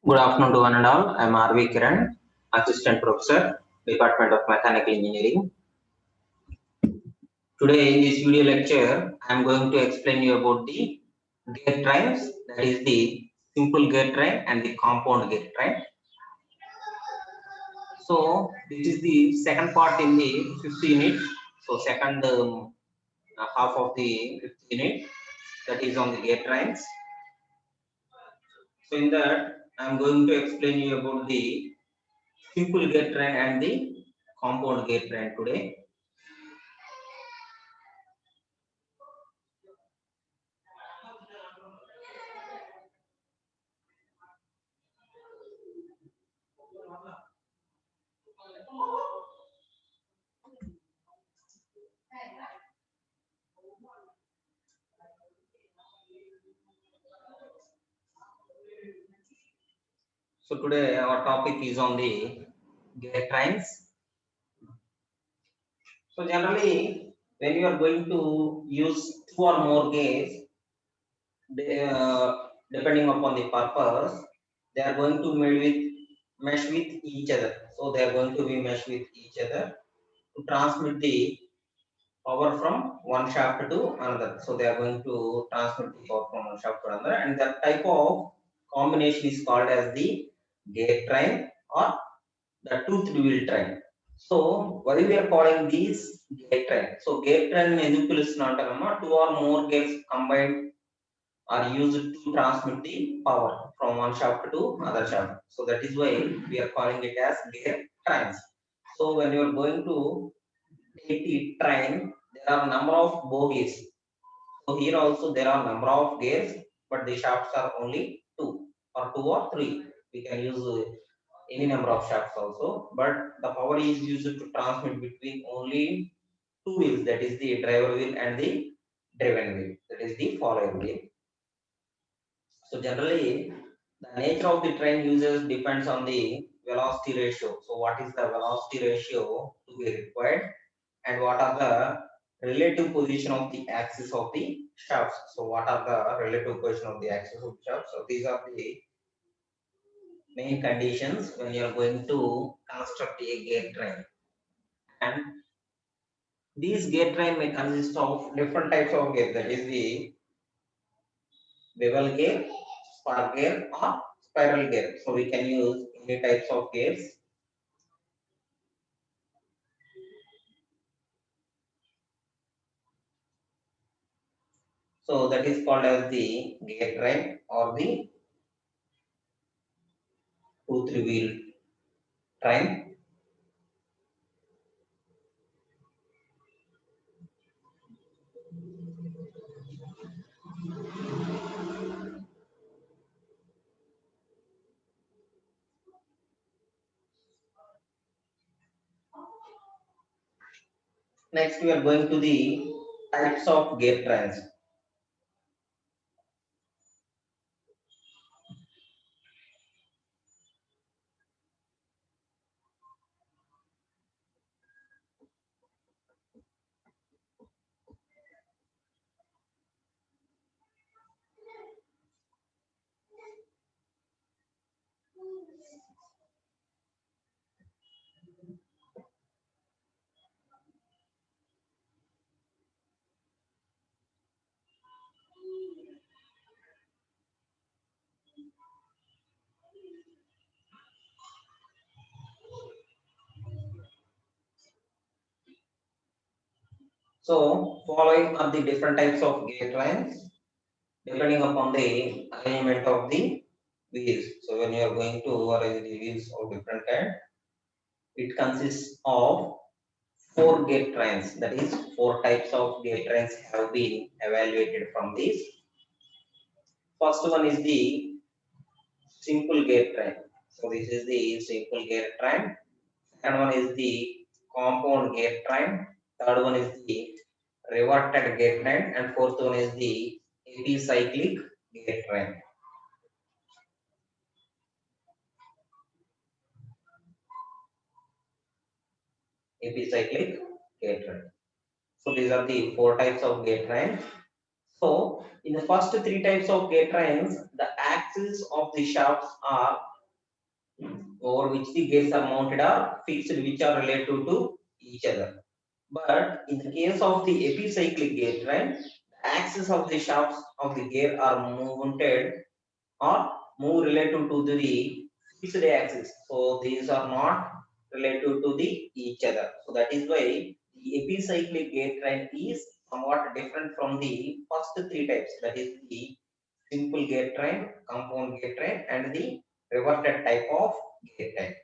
Good afternoon to one and all. I am R.V. Kiran, Assistant Professor, Department of Mechanical Engineering. Today in this video lecture, I am going to explain you about the gear trains, that is the simple gear train and the compound gear train. So this is the second part in the fifth unit. So second half of the fifth unit, that is on the gear trains. So in that, I am going to explain you about the simple gear train and the compound gear train today. So today our topic is on the gear trains. So generally, when you are going to use two or more gears, depending upon the purpose, they are going to mesh with each other. So they are going to be mesh with each other to transmit the power from one shaft to another. So they are going to transmit the power from one shaft to another, and that type of combination is called as the gear train or the toothed wheel train. So why we are calling these gear train? So gear train ఎందుకు పిలుస్తున్నా two or more gears combined are used to transmit the power from one shaft to other shaft. So that is why we are calling it as gear trains. So when you are going to take the train, there are number of bogies. So here also there are number of gears, but the shafts are only two or three. We can use any number of shafts also, but the power is used to transmit between only two wheels, that is the driver wheel and the driven wheel, that is the follower wheel. So generally, the nature of the train uses depends on the velocity ratio. So what is the velocity ratio to be required, and what are the relative position of the axis of the shafts? So what are the relative position of the axis of the shafts? So these are the main conditions when you are going to construct a gear train. And these gear train may consist of different types of gear, that is the bevel gear, spark gear, or spiral gear. So we can use any types of gears. So that is called as the gear train or the two-three wheel train. Next, we are going to the types of gear trains. So following are the different types of gear trains depending upon the alignment of the wheels. So when you are going to arrange the wheels of different kind, it consists of four gear trains. That is, four types of gear trains have been evaluated from this. First one is the simple gear train. So this is the simple gear train. Second one is the compound gear train. Third one is the reverted gear train, and fourth one is the epicyclic gear train. Epicyclic gear train. So these are the four types of gear trains. So in the first three types of gate trains, the axes of the shafts are over which the gates are mounted are fixed, which are relative to each other. But in the case of the epicyclic gate train, the axes of the shafts of the gear are mounted or move relative to the fixed axis. So these are not relative to the each other. So that is why the epicyclic gate train is somewhat different from the first three types. That is the simple gate train, compound gate train, and the reverted type of gate train.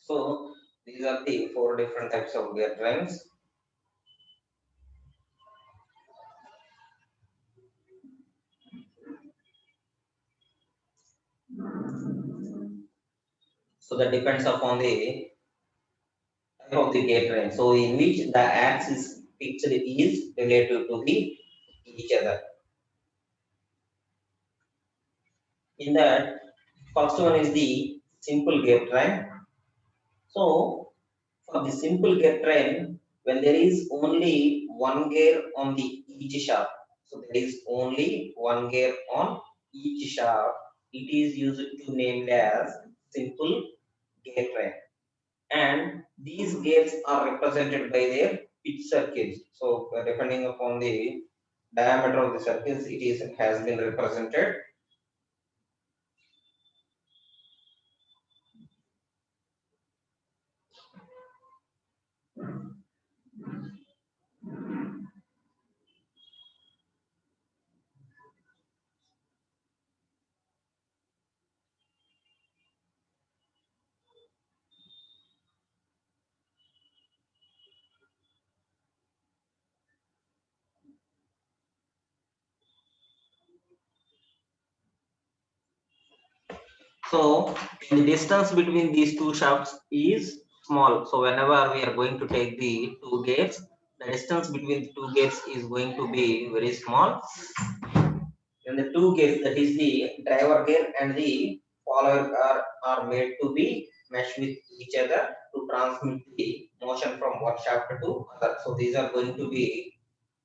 So these are the four different types of gate trains. So that depends upon the type of the gate train. So in which the axis picture is relative to the each other. In that, first one is the simple gate train. So for the simple gate train, when there is only one gear on the each shaft, so there is only one gear on each shaft, it is used to named as simple gate train. And these gears are represented by their pitch circles. So depending upon the diameter of the circles, it has been represented. So the distance between these two shafts is small. So whenever we are going to take the two gates, the distance between the two gates is going to be very small. And the two gates, that is the driver gear and the follower are made to be meshed with each other to transmit the motion from one shaft to other. So these are going to be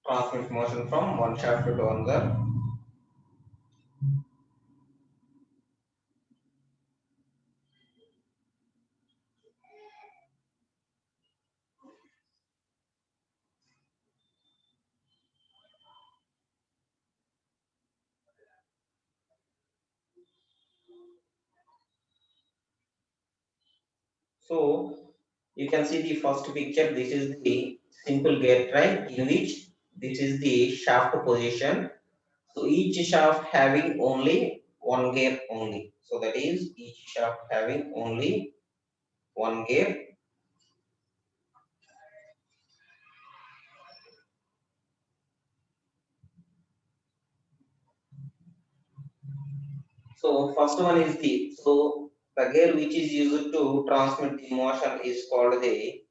transmit motion from one shaft to another. So you can see the first picture. This is the simple gear train in which this is the shaft position. So each shaft having only one gear only. So that is each shaft having only one gear. So first one is the gear which is used to transmit the motion is called the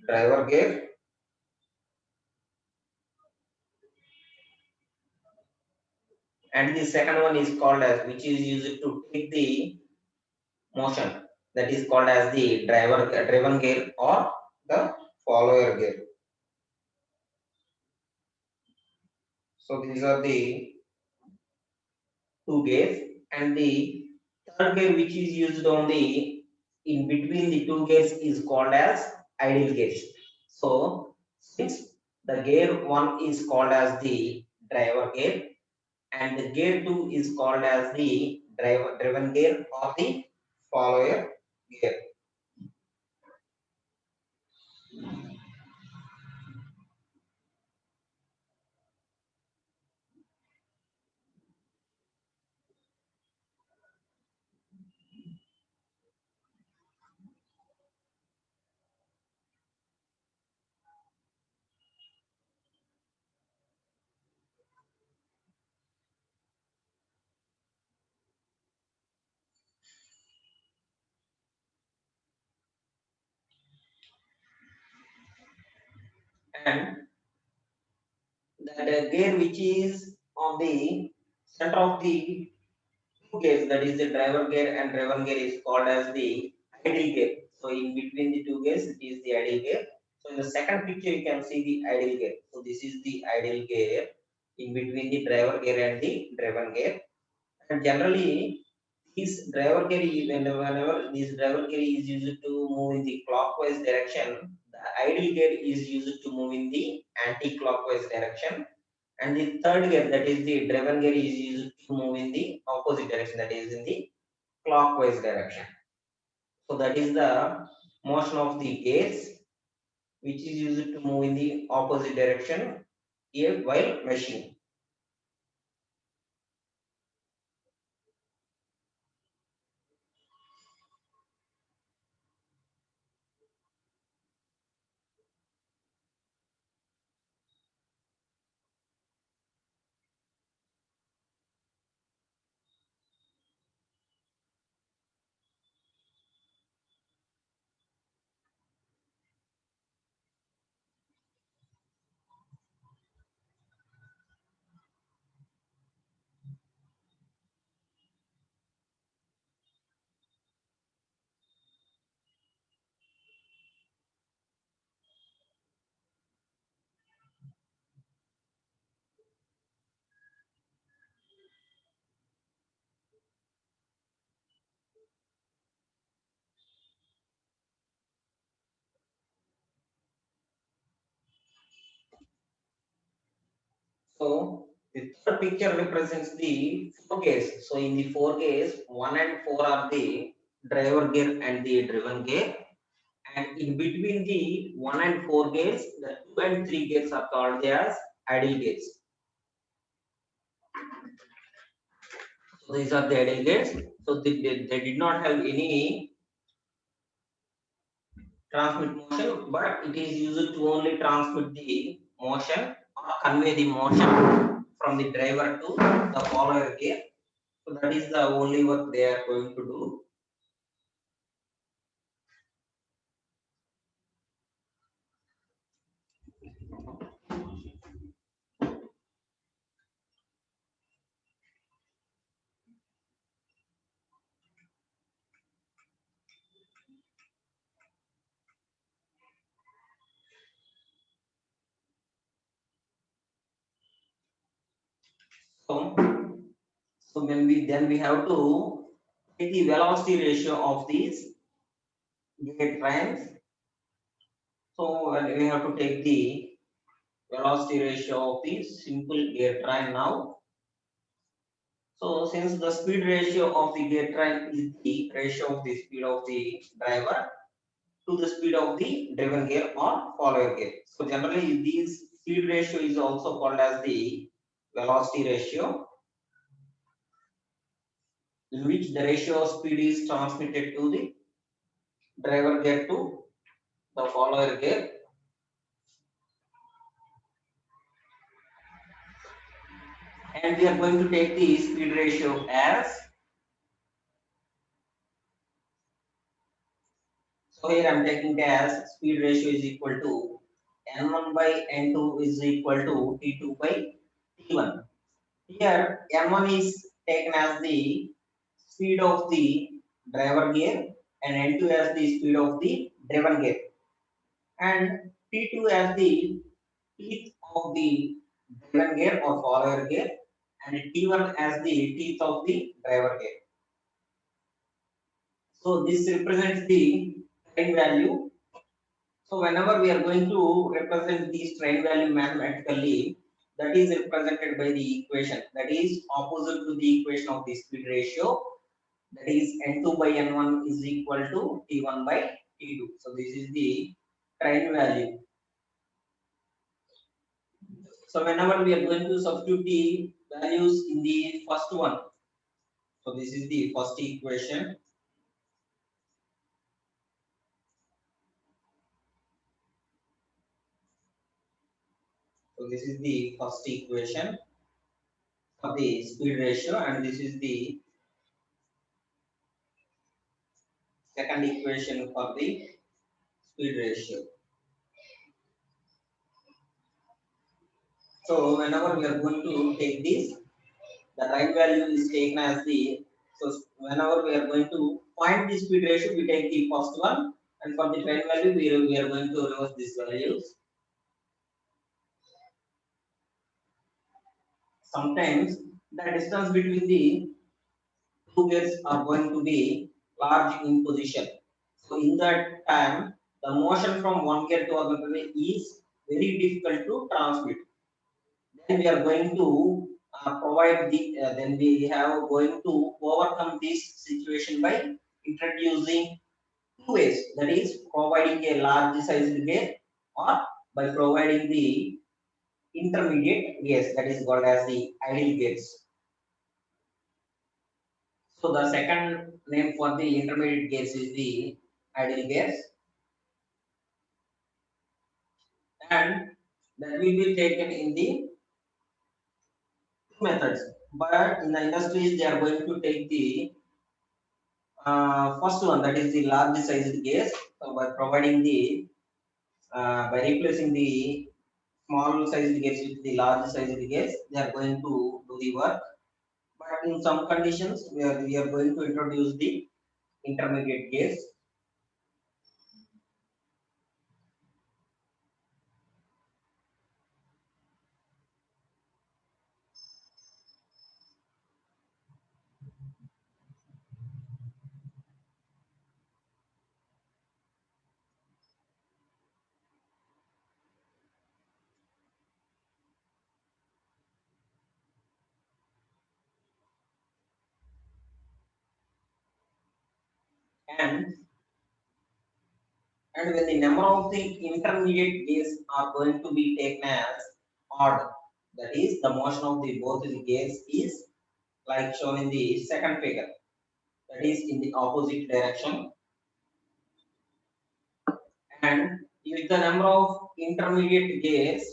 driver gear, and the second one is called as which is used to take the motion, that is called as the driven gear or the follower gear. So these are the two gears, and the third gear which is used on the in between the two gears is called as idle gears. So since the gear one is called as the driver gear and the gear two is called as the driven gear or the follower gear. and that gear which is on the center of the two gears, that is the driver gear and driven gear, is called as the idle gear. So in between the two gears, it is the idle gear. So in the second picture, you can see the idle gear. So this is the idle gear in between the driver gear and the driven gear. And generally, this driver gear, whenever this driver gear is used to move in the clockwise direction, the idle gear is used to move in the anti-clockwise direction. And the third gear, that is the driven gear, is used to move in the opposite direction, that is in the clockwise direction. So that is the motion of the gears, which is used to move in the opposite direction here while meshing. So the third picture represents the four gears. So in the four gears, 1 and 4 are the driver gear and the driven gear. And in between the 1 and 4 gears, the 2 and 3 gears are called as idle gears. So these are the idle gears. So they did not have any transmit motion, but it is used to only transmit the motion or convey the motion from the driver to the follower gear. So that is the only work they are going to do. So, so when we have to take the velocity ratio of these gear trains. So when we have to take the velocity ratio of the simple gear train now. So since the speed ratio of the gear train is the ratio of the speed of the driver to the speed of the driven gear or follower gear. So generally this speed ratio is also called as the velocity ratio, in which the ratio of speed is transmitted to the driver gear to the follower gear. And we are going to take the speed ratio as, so here I am taking as speed ratio is equal to N1 by N2 is equal to T2 by T1. Here N1 is taken as the speed of the driver gear and N2 as the speed of the driven gear, and T2 as the teeth of the driven gear or follower gear, and T1 as the teeth of the driver gear. So this represents the train value. So whenever we are going to represent the strain value mathematically, that is represented by the equation that is opposite to the equation of the speed ratio, that is N2 by N1 is equal to T1 by T2. So this is the train value. So whenever we are going to substitute the values in the first one, so this is the first equation. So this is the first equation for the speed ratio, and this is the second equation for the speed ratio. So whenever we are going to take this, the right value is taken as the, so whenever we are going to find the speed ratio, we take the first one, and for the train value, we are going to reverse these values. Sometimes the distance between the two gears are going to be large in position. So in that time, the motion from one gear to another is very difficult to transmit. Then we are going to provide the, then we have going to overcome this situation by introducing two ways, that is providing a large sized gear or by providing the intermediate gears, that is called as the idle gears. So the second name for the intermediate gears is the idle gears, and that will be taken in the two methods. But in the industries, they are going to take the first one, that is the large sized gears. So by providing the by replacing the small sized gears with the large sized gears, they are going to do the work. But in some conditions, we are going to introduce the intermediate gears. And and when the number of the intermediate gears are going to be taken as odd, that is the motion of the both the gears is like shown in the second figure, that is in the opposite direction. And if the number of intermediate gears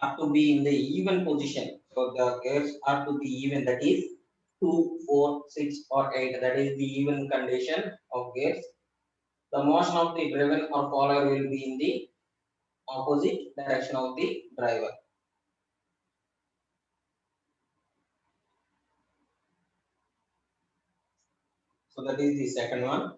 are to be in the even position, so the gears are to be even, that is 2, 4, 6, or 8, that is the even condition of gears. The motion of the driven or follower will be in the opposite direction of the driver. So that is the second one.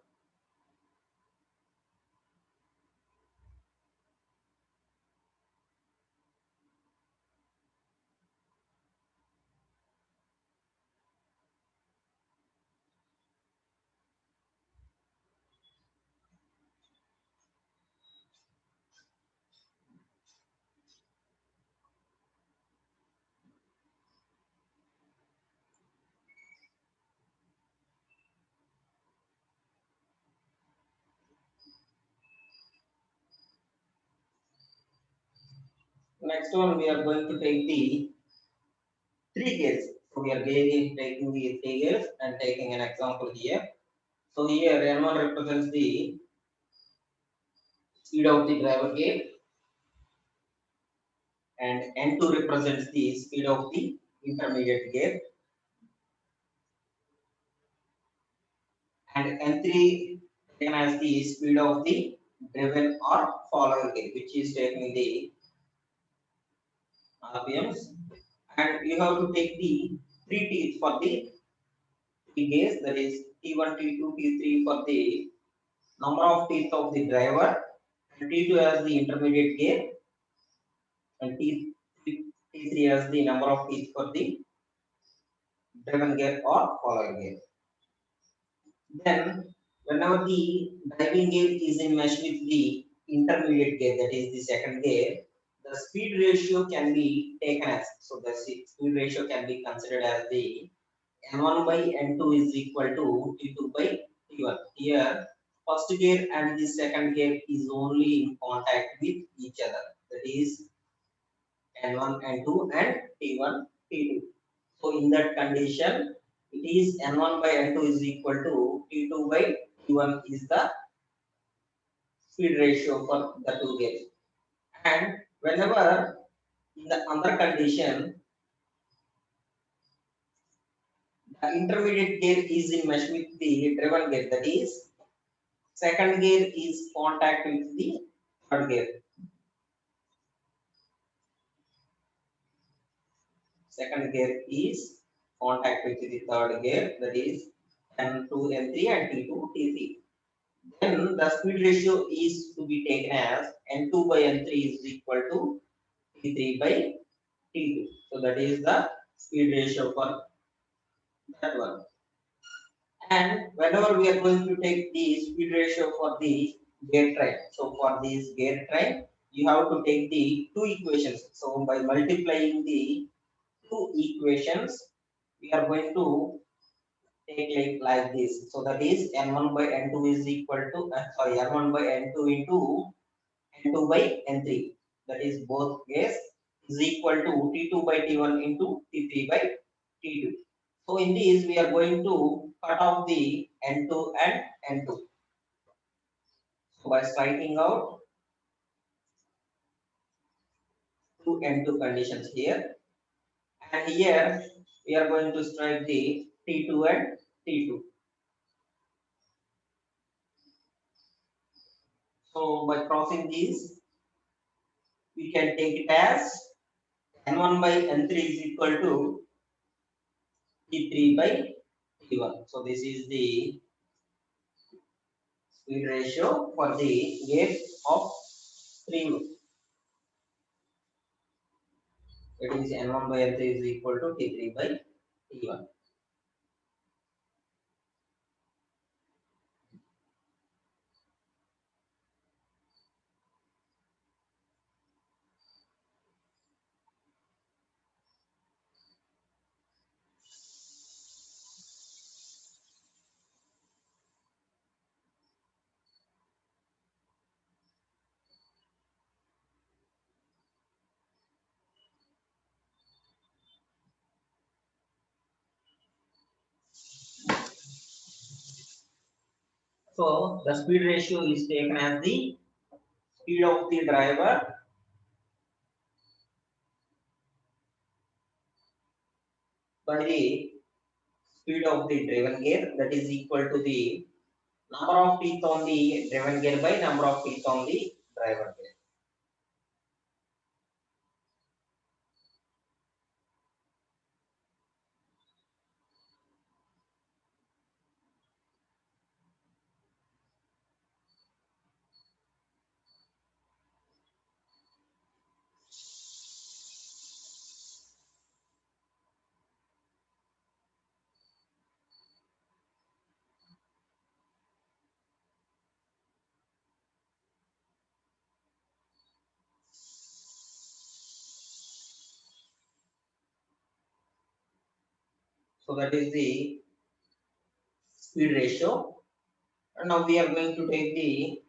Next one, we are going to take the three gears. So we are taking the three gears and taking an example here. So here N1 represents the speed of the driver gear, and N2 represents the speed of the intermediate gear, and N3 taken as the speed of the driven or follower gear, which is taking the RPMs. And you have to take the three teeth for the three gears, that is T1, T2, T3 for the number of teeth of the driver, and T2 as the intermediate gear, and T3 as the number of teeth for the driven gear or follower gear. Then, whenever the driving gear is in mesh with the intermediate gear, that is the second gear, the speed ratio can be taken as, so the speed ratio can be considered as the N1 by N2 is equal to T2 by T1. Here, first gear and the second gear is only in contact with each other. That is N1, N2 and T1, T2. So in that condition, it is N1 by N2 is equal to T2 by T1 is the speed ratio for the two gears. And whenever in the other condition, the intermediate gear is in mesh with the driven gear, that is second gear is contact with the third gear. second gear is contact with the third gear, that is N2, N3 and T2, T3. Then the speed ratio is to be taken as N2 by N3 is equal to T3 by T2. So that is the speed ratio for that one. And whenever we are going to take the speed ratio for the gear train, so for this gear train, you have to take the two equations. So by multiplying the two equations, we are going to take like this. So that is N1 by N2 is equal to, N1 by N2 into N2 by N3. That is both case is equal to T2 by T1 into T3 by T2. So in this, we are going to cut off the N2 and N2. So by striking out two N2 conditions here, and here we are going to strike the T2 and T2. So by crossing these, we can take it as N1 by N3 is equal to T3 by T1. So this is the speed ratio for the gear of 3. It is N1 by N3 is equal to T3 by T1. So the speed ratio is taken as the speed of the driver by the speed of the driven gear, that is equal to the number of teeth on the driven gear by number of teeth on the driver gear. So that is the speed ratio. And now we are going to take the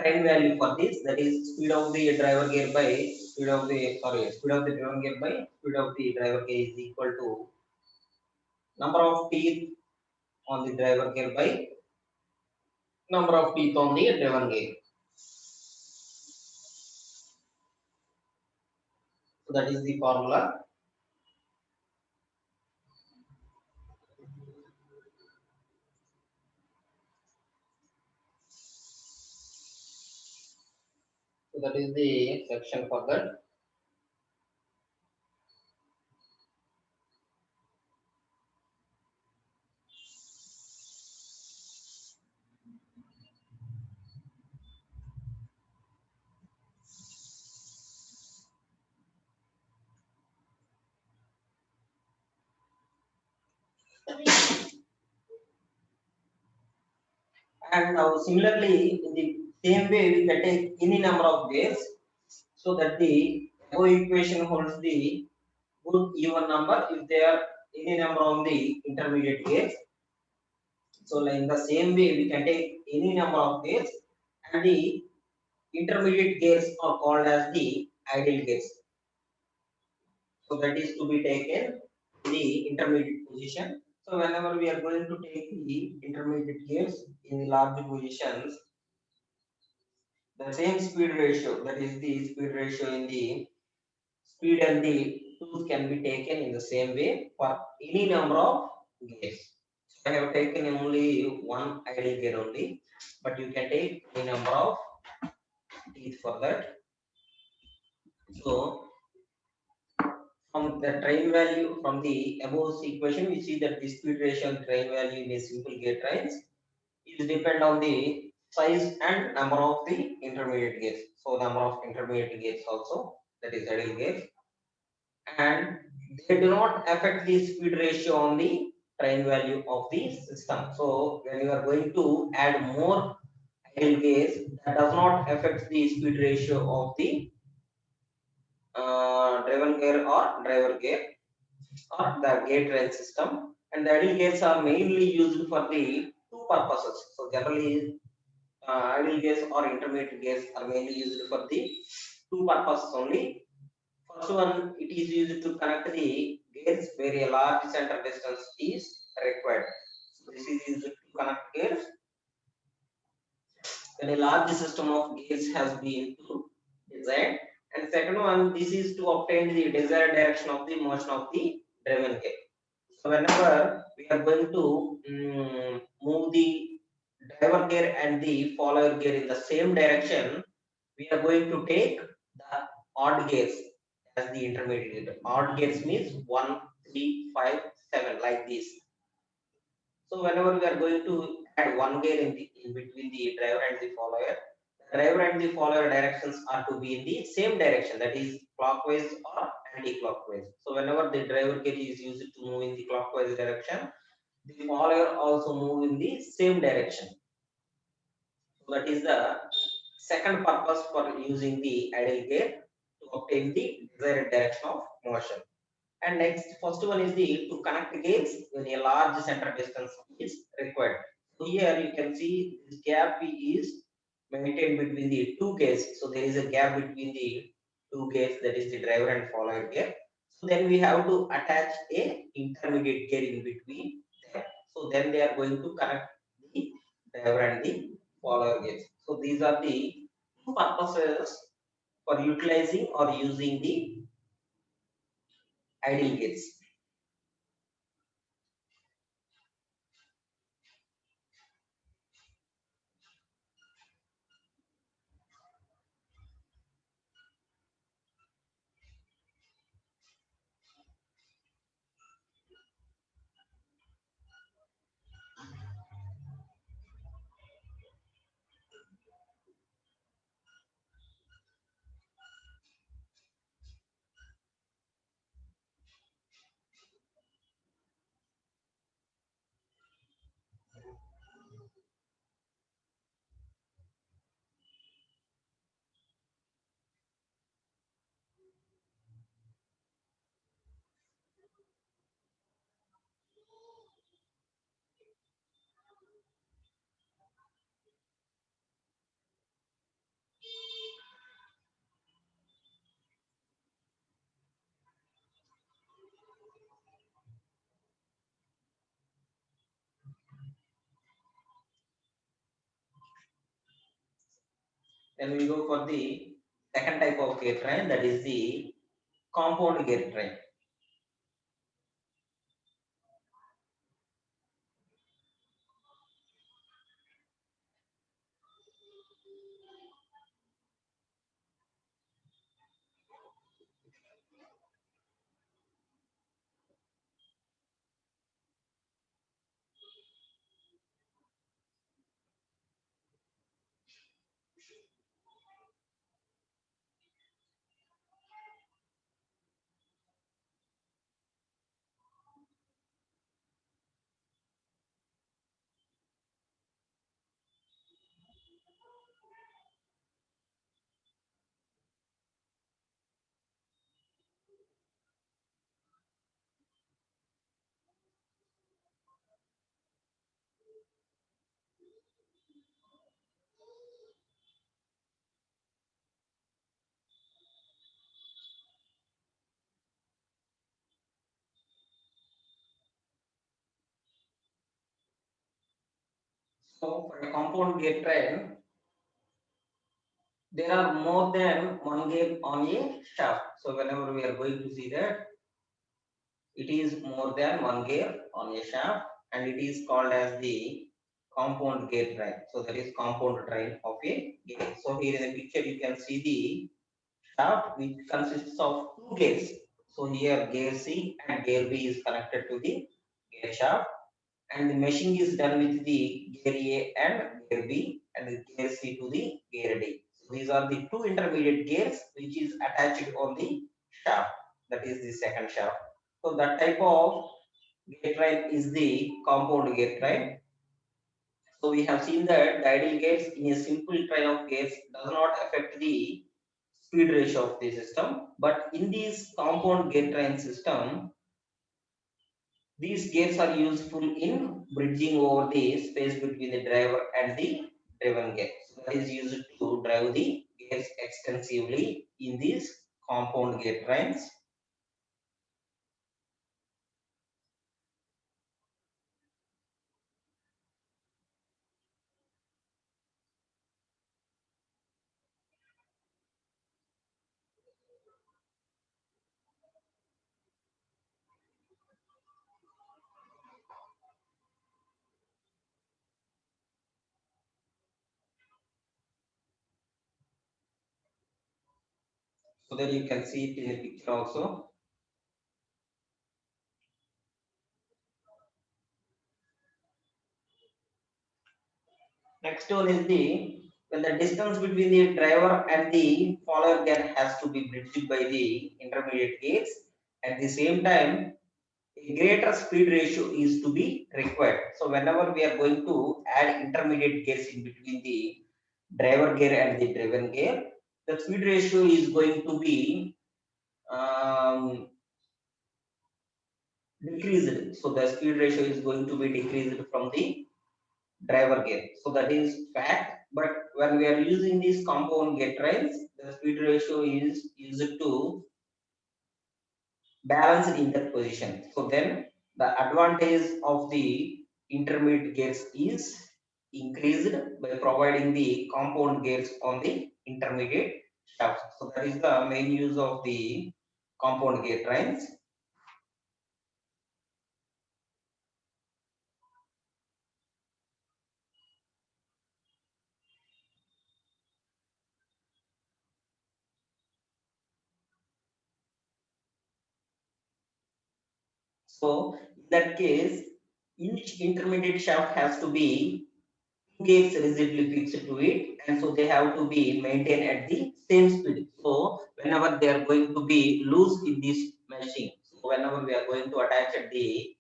time value for this, that is speed of the driver gear by speed of the driven gear by speed of the driver gear is equal to number of teeth on the driver gear by number of teeth on the driven gear. So that is the formula. So that is the section for that. And now similarly, in the same way, we can take any number of gears so that the above equation holds the good even number if there are any number on the intermediate gears. So like in the same way, we can take any number of gears and the intermediate gears are called as the ideal gears. So that is to be taken in the intermediate position. So whenever we are going to take the intermediate gears in the large positions, the same speed ratio, that is the speed ratio in the speed and the tooth can be taken in the same way for any number of gears. So I have taken only one idle gear only, but you can take any number of teeth for that. So from the train value from the above equation, we see that the speed ratio and train value in a simple gate trains is depend on the size and number of the intermediate gates. So number of intermediate gates also, that is idle gates, and they do not affect the speed ratio on the train value of the system. So when you are going to add more idle gates, that does not affect the speed ratio of the driven gear or driver gear or the gate rail system. And the idle gates are mainly used for the two purposes. So generally, idle gates or intermediate gates are mainly used for the two purposes only. First one, it is used to connect the gears where a large center distance is required. So this is used to connect gears when a large system of gears has been designed. And second one, this is to obtain the desired direction of the motion of the driven gear. So whenever we are going to move the driver gear and the follower gear in the same direction, we are going to take the odd gears as the intermediate. Odd gears means 1, 3, 5, 7 like this. So whenever we are going to add one gear in between the driver and the follower, the driver and the follower directions are to be in the same direction, that is clockwise or anti-clockwise. So whenever the driver gear is used to move in the clockwise direction, the follower also move in the same direction. So that is the second purpose for using the idle gear to obtain the desired direction of motion. And next, first one is the to connect gears when a large center distance is required. So here you can see this gap is maintained between the two gears. So there is a gap between the two gears, that is the driver and follower gear. So then we have to attach a intermediate gear in between them. So then they are going to connect the driver and the follower gears. So these are the two purposes for utilizing or using the idle gears. Then we go for the second type of gear train, that is the compound gear train. So for a compound gear train, there are more than one gear on a shaft. So whenever we are going to see that, it is more than one gear on a shaft, and it is called as the compound gear train. So that is compound train of a gear. So here in the picture you can see the shaft which consists of two gears. So here gear C and gear B is connected to the gear shaft, and the meshing is done with the gear A and gear B and the gear C to the gear D. So these are the two intermediate gears which is attached on the shaft. That is the second shaft. So that type of gear train is the compound gear train. So we have seen that the ideal gears in a simple train of gears does not affect the speed ratio of the system, but in this compound gear train system, these gears are useful in bridging over the space between the driver and the driven gear. So that is used to drive the gears extensively in these compound gear trains. So that you can see it in the picture also. Next one is the when the distance between the driver and the follower gear has to be bridged by the intermediate gears. At the same time, a greater speed ratio is to be required. So whenever we are going to add intermediate gears in between the driver gear and the driven gear, the speed ratio is going to be decreased. So the speed ratio is going to be decreased from the driver gear. So that is fact. But when we are using these compound gear trains, the speed ratio is used to balance in that position. So then the advantage of the intermediate gears is increased by providing the compound gears on the intermediate shafts. So that is the main use of the compound gear trains. So in that case, each intermediate shaft has to be gates rigidly fixed to it, and so they have to be maintained at the same speed. So whenever they are going to be loose in this machine, so whenever we are going to attach at the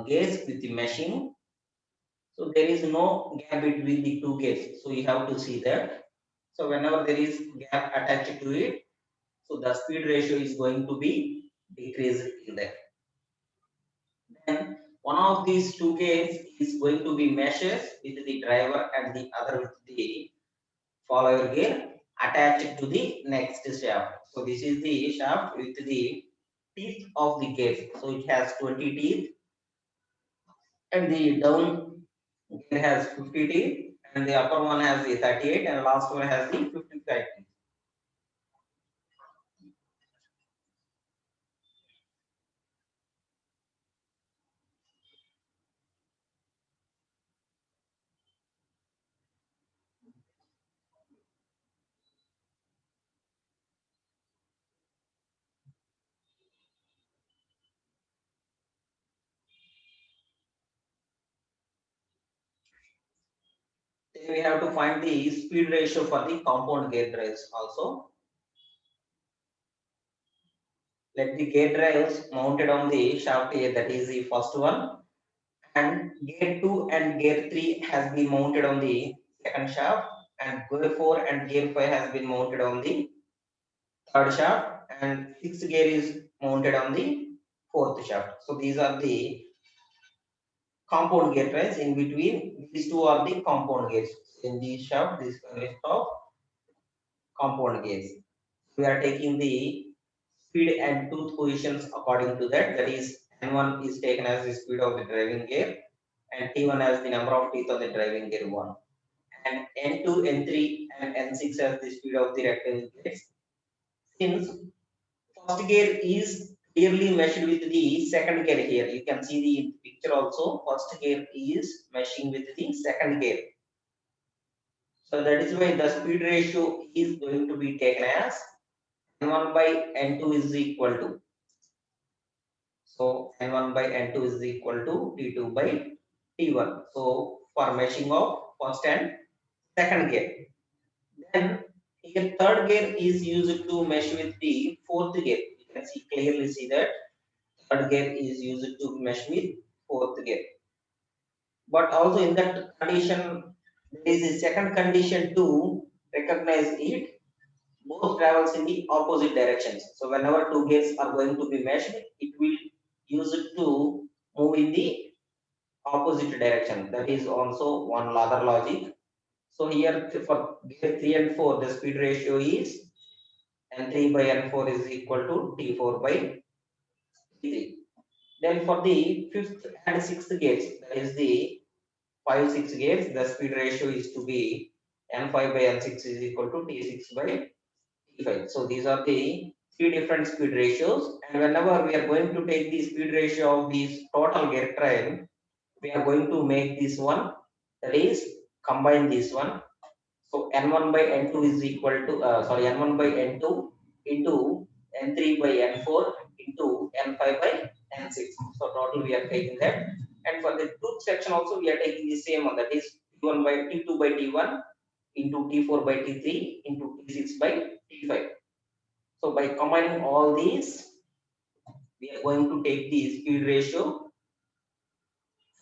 gates with the machine, so there is no gap between the two gates. So you have to see that. So whenever there is gap attached to it, so the speed ratio is going to be decreased in that. Then one of these two gates is going to be meshes with the driver and the other with the follower gear attached to the next shaft. So this is the shaft with the teeth of the gear. So it has 20 teeth and the down gear has 50 teeth and the upper one has the 38 and last one has the 55 teeth. Then we have to find the speed ratio for the compound gear drives also. Let the gear drives mounted on the shaft here, that is the first one, and gear 2 and gear 3 has been mounted on the second shaft, and gear 4 and gear 5 has been mounted on the third shaft, and fifth gear is mounted on the fourth shaft. So these are the compound gear trains. In between these two are the compound gears. In this shaft, this consists of compound gears. We are taking the speed and tooth positions according to that. That is, N1 is taken as the speed of the driving gear, and T1 as the number of teeth of the driving gear 1. And N2, N3, and N6 as the speed of the rectangle gears. Since first gear is clearly meshed with the second gear here, you can see the picture also. First gear is meshing with the second gear. So that is why the speed ratio is going to be taken as N1 by N2 is equal to, so N1 by N2 is equal to T2 by T1. So for meshing of first and second gear. Then here third gear is used to mesh with the fourth gear. You can clearly see that third gear is used to mesh with fourth gear. But also in that condition, there is a second condition to recognize it. Both travels in the opposite directions. So whenever two gears are going to be meshed, it will use it to move in the opposite direction. That is also one other logic. So here for gear 3 and 4, the speed ratio is N3 by N4 is equal to T4 by T3. Then for the fifth and sixth gears, that is the 5, 6 gears, the speed ratio is to be N5 by N6 is equal to T6 by T5. So these are the three different speed ratios. And whenever we are going to take the speed ratio of these total gear train, we are going to make this one, that is combine this one. So N1 by N2 is equal to, N1 by N2 into N3 by N4 into N5 by N6. So total we are taking that. And for the tooth section also we are taking the same one, that is T1 by T2 by T1 into T4 by T3 into T6 by T5. So by combining all these, we are going to take the speed ratio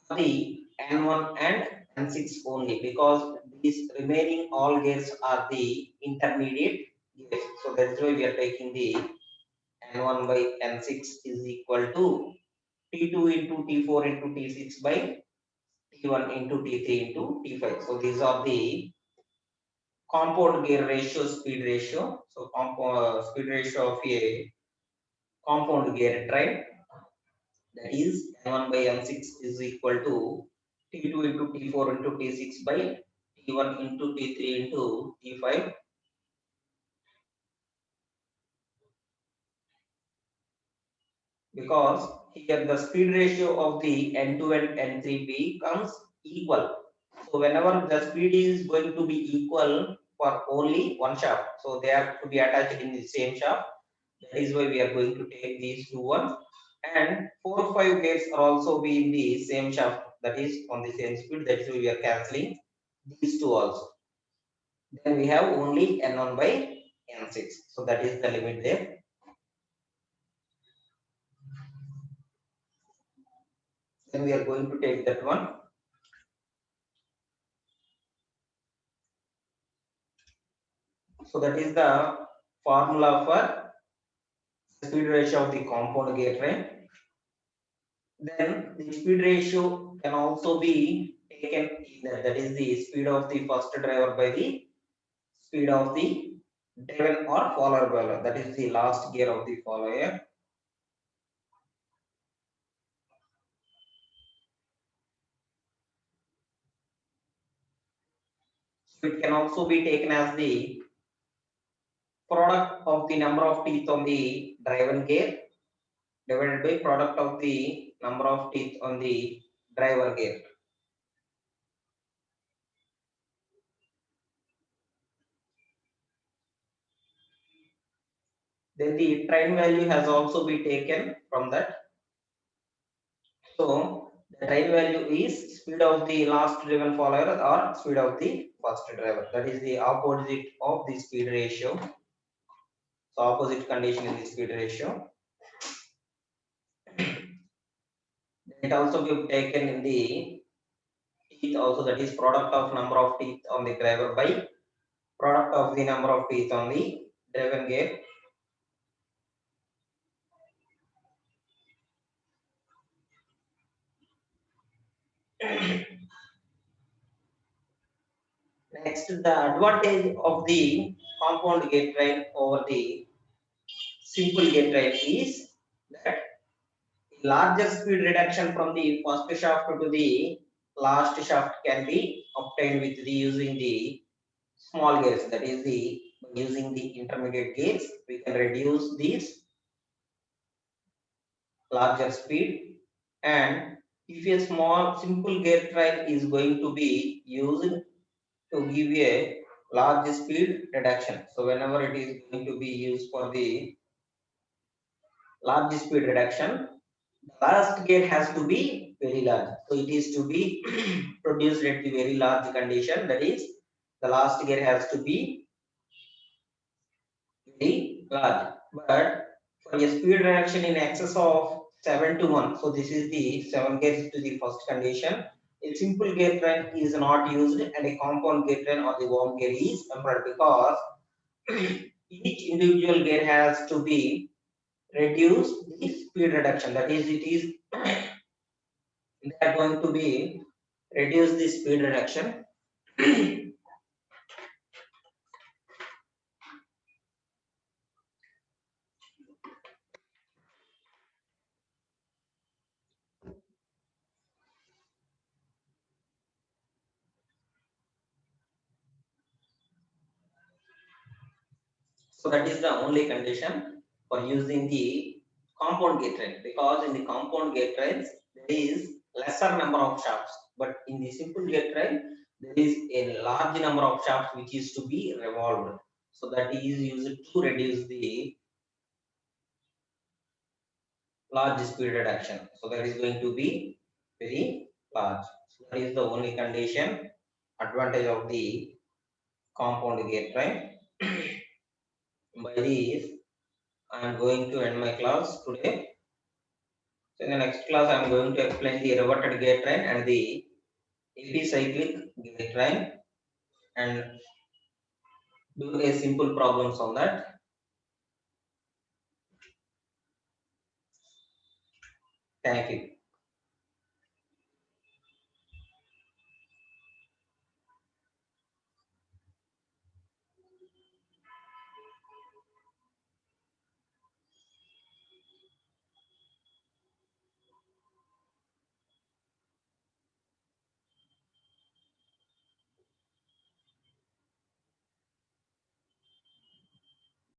for the N1 and N6 only, because these remaining all gears are the intermediate gears. So that's why we are taking the N1 by N6 is equal to T2 into T4 into T6 by T1 into T3 into T5. So these are the compound gear ratio, speed ratio. So speed ratio of a compound gear train, that is N1 by N6 is equal to T2 into T4 into T6 by T1 into T3 into T5, because here the speed ratio of the N2 and N3 becomes equal. So whenever the speed is going to be equal for only one shaft, so they are to be attached in the same shaft. That is why we are going to take these two ones. And 4, 5 gears are also be in the same shaft, that is on the same speed. That is why we are cancelling these two also. Then we have only N1 by N6. So that is the limit there. Then we are going to take that one. So that is the formula for speed ratio of the compound gear train. Then the speed ratio can also be taken either, that is the speed of the first driver by the speed of the driven or follower by, that is the last gear of the follower. So it can also be taken as the product of the number of teeth on the driven gear divided by product of the number of teeth on the driver gear. Then the train value has also been taken from that. So the train value is speed of the last driven follower or speed of the first driver. That is the opposite of the speed ratio. So opposite condition in the speed ratio. It also be taken in the teeth also, that is product of number of teeth on the driver by product of the number of teeth on the driven gear. Next, the advantage of the compound gear train over the simple gear train is that larger speed reduction from the first shaft to the last shaft can be obtained with the using the small gears. That is the using the intermediate gears, we can reduce these larger speed. And if a small simple gear train is going to be used to give a large speed reduction. So whenever it is going to be used for the large speed reduction, the last gate has to be very large. So it is to be produced at the very large condition. That is, the last gate has to be very large. But for a speed reduction in excess of 7 to 1, so this is the 7 gates to the first condition. A simple gate train is not used and a compound gate train or the worm gate is employed because each individual gate has to be reduced the speed reduction. That is, it is they are going to be reduce the speed reduction. So that is the only condition for using the compound gate train, because in the compound gate trains there is lesser number of shafts, but in the simple gate train there is a large number of shafts which is to be revolved. So that is used to reduce the large speed reduction. So that is going to be very large. So that is the only condition advantage of the compound gate train. By this, I am going to end my class today. So in the next class, I am going to explain the reverted gate train and the epicyclic gate train and do a simple problems on that. Thank you.